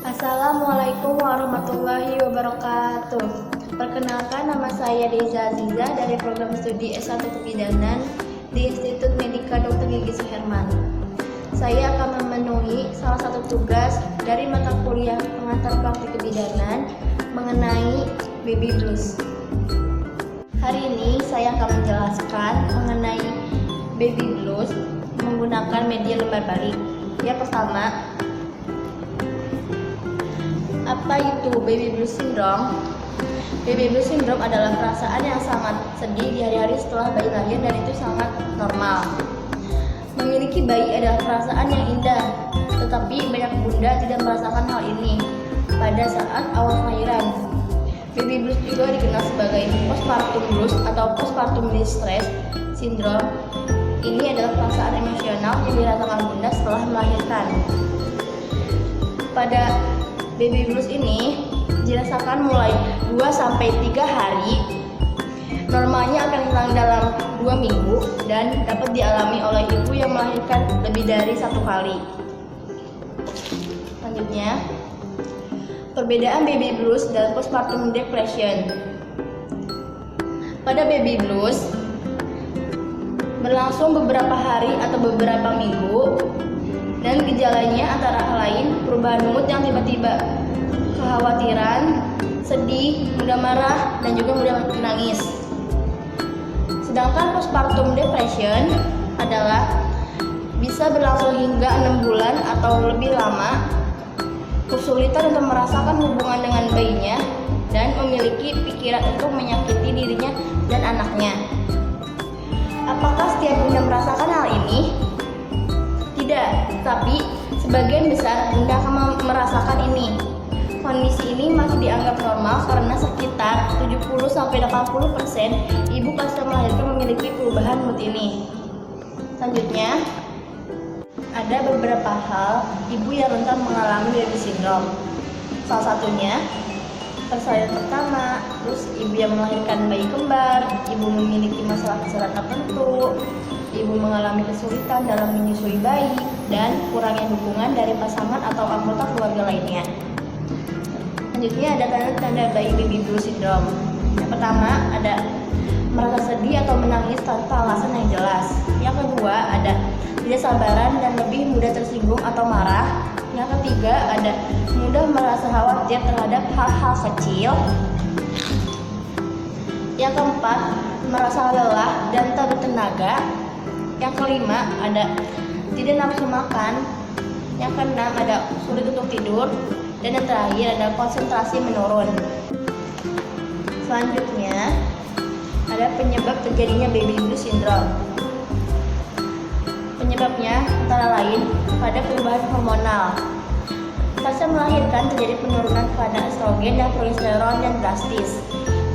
Assalamualaikum warahmatullahi wabarakatuh. Perkenalkan, nama saya Deza Aziza dari program studi S1 Kebidanan di Institut Medika Dr. Gigi Suherman. Saya akan memenuhi salah satu tugas dari mata kuliah pengantar praktik kebidanan mengenai baby blues. Hari ini saya akan menjelaskan mengenai baby blues menggunakan media lembar balik. Yang pertama, apa itu baby blues syndrome? Baby blues syndrome adalah perasaan yang sangat sedih di hari-hari setelah bayi lahir dan itu sangat normal. Memiliki bayi adalah perasaan yang indah, tetapi banyak bunda tidak merasakan hal ini pada saat awal kelahiran. Baby blues juga dikenal sebagai postpartum blues atau postpartum distress syndrome. Ini adalah perasaan emosional yang dirasakan bunda setelah melahirkan. Pada baby blues ini dirasakan mulai 2-3 hari. Normalnya akan hilang dalam 2 minggu dan dapat dialami oleh ibu yang melahirkan lebih dari 1 kali. Selanjutnya, perbedaan baby blues dan postpartum depression. Pada baby blues berlangsung beberapa hari atau beberapa minggu, dan gejalanya antara lain perubahan mood yang tiba-tiba, kekhawatiran, sedih, mudah marah, dan juga mudah menangis. Sedangkan postpartum depression adalah bisa berlangsung hingga 6 bulan atau lebih lama, kesulitan untuk merasakan hubungan dengan bayinya, dan memiliki pikiran untuk menyakiti dirinya dan anaknya. Apakah setiap bunda merasakan hal ini? Tidak, tapi sebagian besar bunda akan merasakan ini. Kondisi ini masih dianggap normal karena sekitar 70-80% ibu pasca melahirkan memiliki perubahan mood ini. Selanjutnya, ada beberapa hal ibu yang rentan mengalami baby syndrome. Salah satunya persalinan pertama, terus ibu yang melahirkan bayi kembar, ibu memiliki masalah kesehatan tertentu, ibu mengalami kesulitan dalam menyusui bayi, dan kurangnya dukungan dari pasangan atau anggota keluarga lainnya. Selanjutnya ada tanda-tanda baby blues syndrome. Yang pertama ada merasa sedih atau menangis tanpa alasan yang jelas. Yang kedua ada tidak sabaran dan lebih mudah tersinggung atau marah. Yang ketiga ada mudah merasa khawatir terhadap hal-hal kecil. Yang keempat, merasa lelah dan tak bertenaga. Yang kelima ada tidak nafsu makan. Yang keenam ada sulit untuk tidur. Dan yang terakhir ada konsentrasi menurun. Selanjutnya ada penyebab terjadinya baby blues syndrome. Penyebabnya antara lain pada perubahan hormonal. Pasca melahirkan terjadi penurunan kadar estrogen dan progesteron yang drastis,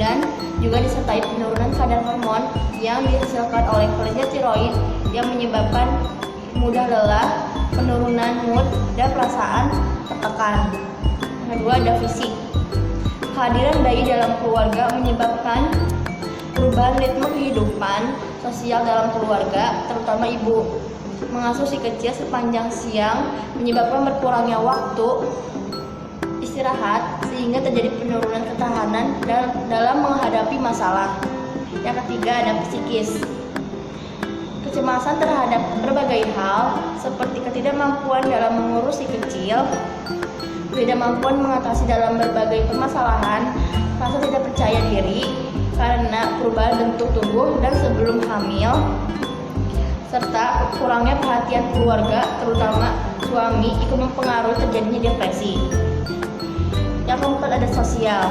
dan juga disertai penurunan kadar hormon yang dihasilkan oleh kelenjar tiroid yang menyebabkan mudah lelah, penurunan mood, dan perasaan tertekan. Yang kedua ada fisik. Kehadiran bayi dalam keluarga menyebabkan perubahan ritme kehidupan sosial dalam keluarga, terutama ibu. Mengasuh si kecil sepanjang siang menyebabkan berkurangnya waktu istirahat sehingga terjadi penurunan ketahanan dalam menghadapi masalah. Yang ketiga ada psikis. Kecemasan terhadap berbagai hal seperti ketidakmampuan dalam mengurus si kecil, ketidakmampuan mengatasi dalam berbagai permasalahan, rasa tidak percaya diri karena perubahan bentuk tubuh dan sebelum hamil, serta kurangnya perhatian keluarga, terutama suami, ikut mempengaruhi terjadinya depresi. Yang keempat ada sosial.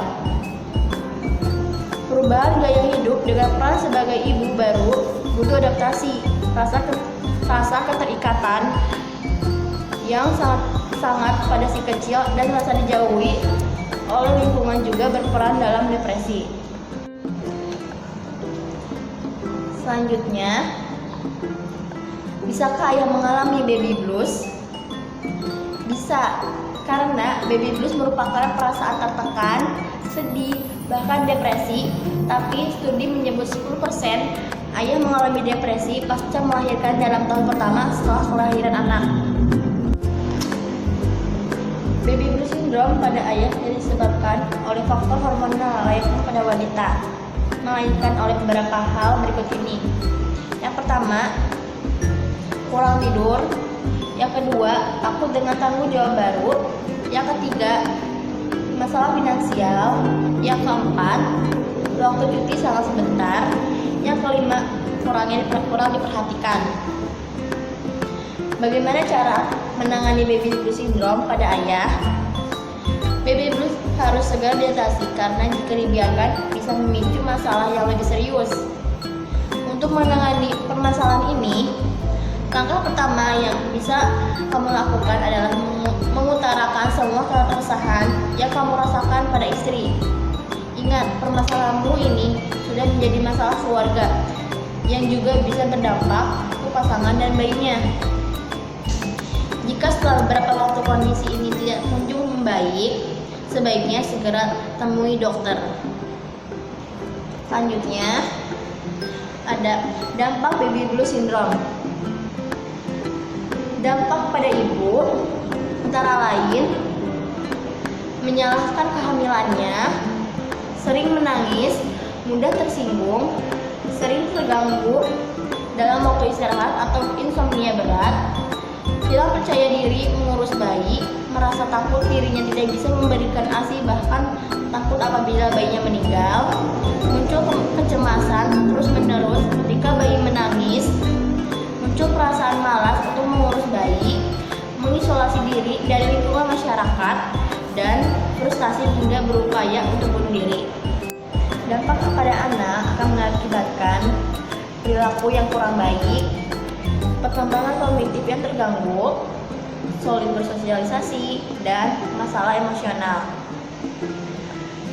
Perubahan gaya hidup dengan peran sebagai ibu baru butuh adaptasi, rasa keterikatan yang sangat pada si kecil dan rasa dijauhi oleh lingkungan juga berperan dalam depresi. Selanjutnya, bisakah ayah mengalami baby blues? Bisa, karena baby blues merupakan perasaan tertekan, sedih, bahkan depresi. Tapi studi menyebut 10% ayah mengalami depresi pasca melahirkan dalam tahun pertama setelah kelahiran anak. Baby blues blues syndrome pada ayah tidak disebabkan oleh faktor hormonal layaknya pada wanita, melainkan oleh beberapa hal berikut ini. Yang pertama, kurang tidur. Yang kedua, takut dengan tanggung jawab baru. Yang ketiga, masalah finansial. Yang keempat, waktu cuti sangat sebentar. Yang kelima, kurang diperhatikan. Bagaimana cara menangani baby blues syndrome pada ayah? Baby blues harus segera diatasi karena jika dibiarkan bisa memicu masalah yang lebih serius. Untuk menangani permasalahan ini, langkah pertama yang bisa kamu lakukan adalah mengutarakan semua keresahan yang kamu rasakan pada istri. Ingat, permasalahanmu ini sudah menjadi masalah keluarga yang juga bisa berdampak ke pasangan dan bayinya. Jika setelah beberapa waktu kondisi ini tidak kunjung membaik, sebaiknya segera temui dokter. Selanjutnya, ada dampak baby blues syndrome. Dampak pada ibu antara lain menyalahkan kehamilannya, sering menangis, mudah tersinggung, sering terganggu dalam waktu istirahat atau insomnia berat, hilang percaya diri mengurus bayi, merasa takut dirinya tidak bisa memberikan ASI, bahkan takut apabila bayinya meninggal, muncul kecemasan terus-menerus ketika bayi menangis, muncul perasaan malas untuk mengurus bayi, mengisolasi diri dari lingkungan masyarakat, dan frustasi hingga berupaya untuk bunuh diri. Dampak kepada anak akan mengakibatkan perilaku yang kurang baik, perkembangan kognitif yang terganggu, sulit bersosialisasi, dan masalah emosional.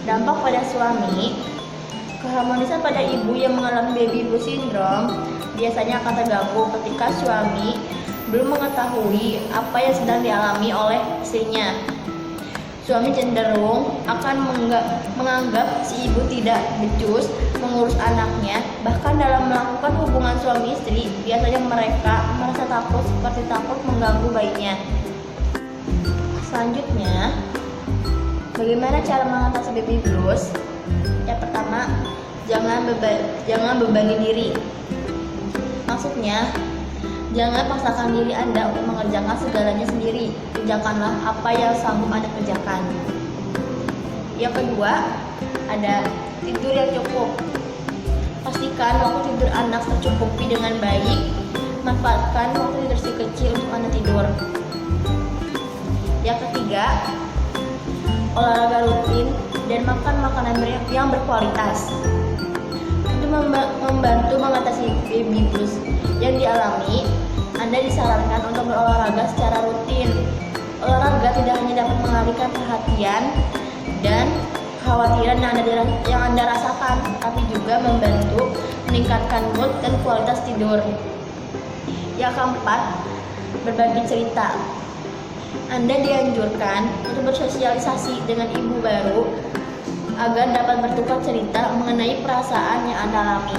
Dampak pada suami, keharmonisan pada ibu yang mengalami baby blues syndrome biasanya akan terganggu ketika suami belum mengetahui apa yang sedang dialami oleh istrinya. Suami cenderung akan menganggap si ibu tidak becus mengurus anaknya. Bahkan dalam melakukan hubungan suami istri, biasanya mereka merasa takut seperti takut mengganggu bayinya. Selanjutnya, bagaimana cara mengatasi baby blues? Yang pertama, jangan bebani diri. Maksudnya, jangan paksakan diri Anda untuk mengerjakan segalanya sendiri. Kerjakanlah apa yang sanggup Anda kerjakan. Yang kedua, ada tidur yang cukup. Pastikan waktu tidur anak tercukupi dengan baik. Manfaatkan waktu tidur si kecil untuk Anda tidur. Yang ketiga, olahraga rutin dan makan makanan yang berkualitas. Untuk membantu mengatasi baby blues yang dialami, Anda disarankan untuk berolahraga secara rutin. Olahraga tidak hanya dapat mengalihkan perhatian dan kekhawatiran yang Anda rasakan, tapi juga membantu meningkatkan mood dan kualitas tidur. Yang keempat, berbagi cerita. Anda dianjurkan untuk bersosialisasi dengan ibu baru agar dapat bertukar cerita mengenai perasaan yang Anda alami.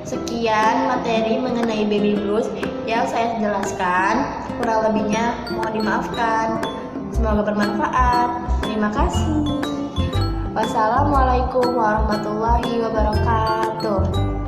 Sekian materi mengenai baby blues yang saya jelaskan. Kurang lebihnya mohon dimaafkan. Semoga bermanfaat. Terima kasih. Wassalamualaikum warahmatullahi wabarakatuh.